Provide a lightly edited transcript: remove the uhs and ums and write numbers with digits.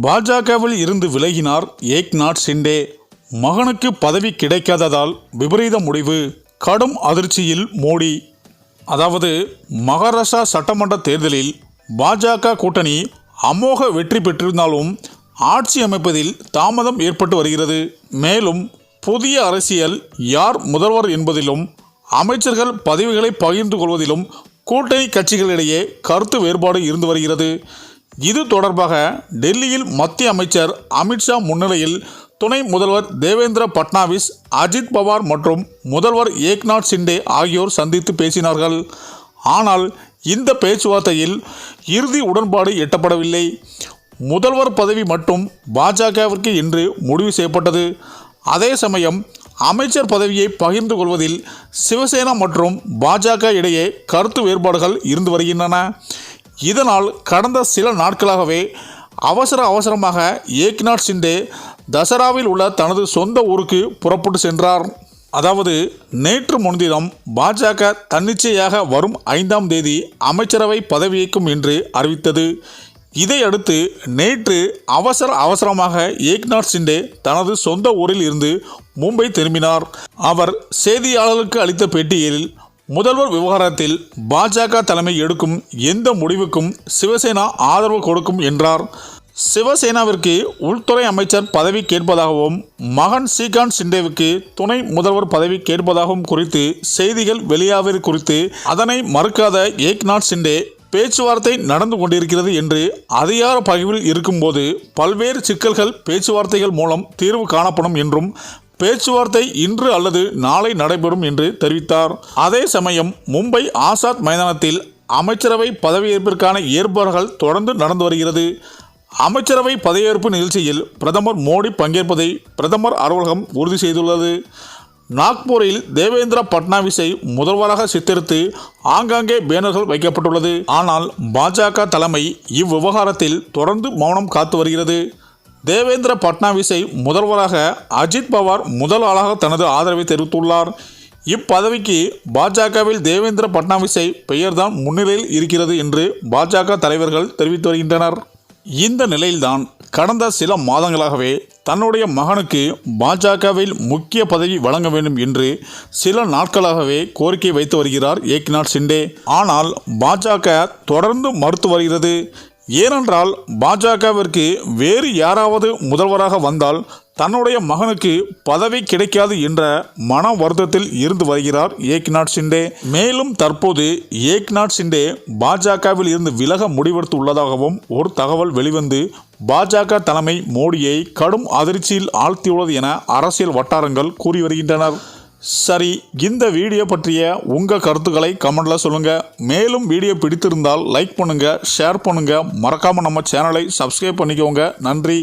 பாஜகவில் இருந்து விலகினார் ஏக்நாத் ஷிண்டே. மகனுக்கு பதவி கிடைக்காததால் விபரீத முடிவு. கடும் அதிர்ச்சியில் மோடி. அதாவது மகாராஷ்டிரா சட்டமன்ற தேர்தலில் பாஜக கூட்டணி அமோக வெற்றி பெற்றிருந்தாலும் ஆட்சி அமைப்பதில் தாமதம் ஏற்பட்டு வருகிறது. மேலும் புதிய அரசியல் யார் முதல்வர் என்பதிலும் அமைச்சர்கள் பதவிகளை பகிர்ந்து கொள்வதிலும் கூட்டணி கட்சிகளிடையே கருத்து வேறுபாடு இருந்து வருகிறது. இது தொடர்பாக டெல்லியில் மத்திய அமைச்சர் அமித்ஷா முன்னிலையில் துணை முதல்வர் தேவேந்திர பட்னாவிஸ், அஜித் பவார் மற்றும் முதல்வர் ஏக்நாத் ஷிண்டே ஆகியோர் சந்தித்து பேசினார்கள். ஆனால் இந்த பேச்சுவார்த்தையில் இறுதி உடன்பாடு எட்டப்படவில்லை. முதல்வர் பதவி மட்டும் பாஜகவிற்கு என்று முடிவு செய்யப்பட்டது. அதே சமயம் அமைச்சர் பதவியை பகிர்ந்து கொள்வதில் சிவசேனா மற்றும் பாஜக இடையே கருத்து வேறுபாடுகள் இருந்து வருகின்றன. இதனால் கடந்த சில நாட்களாகவே அவசரமாக ஏக்நாத் ஷிண்டே தசராவில் உள்ள தனது சொந்த ஊருக்கு புறப்பட்டு சென்றார். அதாவது நேற்று முன்தினம் பாஜக தன்னிச்சையாக வரும் 5ஆம் தேதி அமைச்சரவை பதவியேற்கும் என்று அறிவித்தது. இதையடுத்து நேற்று அவசரமாக ஏக்நாத் ஷிண்டே தனது சொந்த ஊரில் இருந்து மும்பை திரும்பினார். அவர் செய்தியாளர்களுக்கு அளித்த பேட்டியில் முதல்வர் விவகாரத்தில் பாஜக தலைமை எடுக்கும் எந்த முடிவுக்கும் சிவசேனா ஆதரவு கொடுக்கும் என்றார். சிவசேனாவிற்கு உள்துறை அமைச்சர் பதவி கேட்பதாகவும் மகன் ஸ்ரீகாந்த் ஷிண்டேவுக்கு துணை முதல்வர் பதவி கேட்பதாகவும் குறித்து செய்திகள் வெளியாவது குறித்து அதனை மறுக்காத ஏக்நாத் ஷிண்டே பேச்சுவார்த்தை நடந்து கொண்டிருக்கிறது என்று அதிகார பகிர்வில் இருக்கும்போது பல்வேறு சிக்கல்கள் பேச்சுவார்த்தைகள் மூலம் தீர்வு காணப்படும் என்றும் பேச்சுவார்த்தை இன்று அல்லது நாளை நடைபெறும் என்று தெரிவித்தார். அதே சமயம் மும்பை ஆசாத் மைதானத்தில் அமைச்சரவை பதவியேற்பிற்கான ஏற்பாடுகள் தொடர்ந்து நடந்து வருகிறது. அமைச்சரவை பதவியேற்பு நிகழ்ச்சியில் பிரதமர் மோடி பங்கேற்பதை பிரதமர் அலுவலகம் உறுதி செய்துள்ளது. நாக்பூரில் தேவேந்திர பட்னாவிஸை முதல்வராக சித்தரித்து ஆங்காங்கே பேனர்கள் வைக்கப்பட்டுள்ளது. ஆனால் பாஜக தலைமை இவ்விவகாரத்தில் தொடர்ந்து மௌனம் காத்து வருகிறது. தேவேந்திர பட்னாவிஸை முதல்வராக அஜித் பவார் முதல் ஆளாக தனது ஆதரவை தெரிவித்துள்ளார். இப்பதவிக்கு பாஜகவில் தேவேந்திர பட்னாவிஸை பெயர்தான் முன்னிலையில் இருக்கிறது என்று பாஜக தலைவர்கள் தெரிவித்து வருகின்றனர். இந்த நிலையில்தான் கடந்த சில மாதங்களாகவே தன்னுடைய மகனுக்கு பாஜகவில் முக்கிய பதவி வழங்க வேண்டும் என்று சில நாட்களாகவே கோரிக்கை வைத்து வருகிறார் ஏக்நாத் ஷிண்டே. ஆனால் பாஜக தொடர்ந்து மறுத்து வருகிறது. ஏனென்றால் பாஜகவிற்கு வேறு யாராவது முதல்வராக வந்தால் தன்னுடைய மகனுக்கு பதவி கிடைக்காது என்ற மன வருத்தத்தில் இருந்து வருகிறார் ஏக்நாத் ஷிண்டே. மேலும் தற்போது ஏக்நாத் ஷிண்டே பாஜகவில் இருந்து விலக முடிவெடுத்து உள்ளதாகவும் ஒரு தகவல் வெளிவந்து பாஜக தலைமை மோடியை கடும் அதிர்ச்சியில் ஆழ்த்தியுள்ளது என அரசியல் வட்டாரங்கள் கூறி வருகின்றனர். சரி, இந்த வீடியோ பற்றிய உங்கள் கருத்துக்களை கமெண்டில் சொல்லுங்கள். மேலும் வீடியோ பிடித்திருந்தால் லைக் பண்ணுங்கள், ஷேர் பண்ணுங்கள், மறக்காமல் நம்ம சேனலை சப்ஸ்கிரைப் பண்ணிக்கோங்க. நன்றி.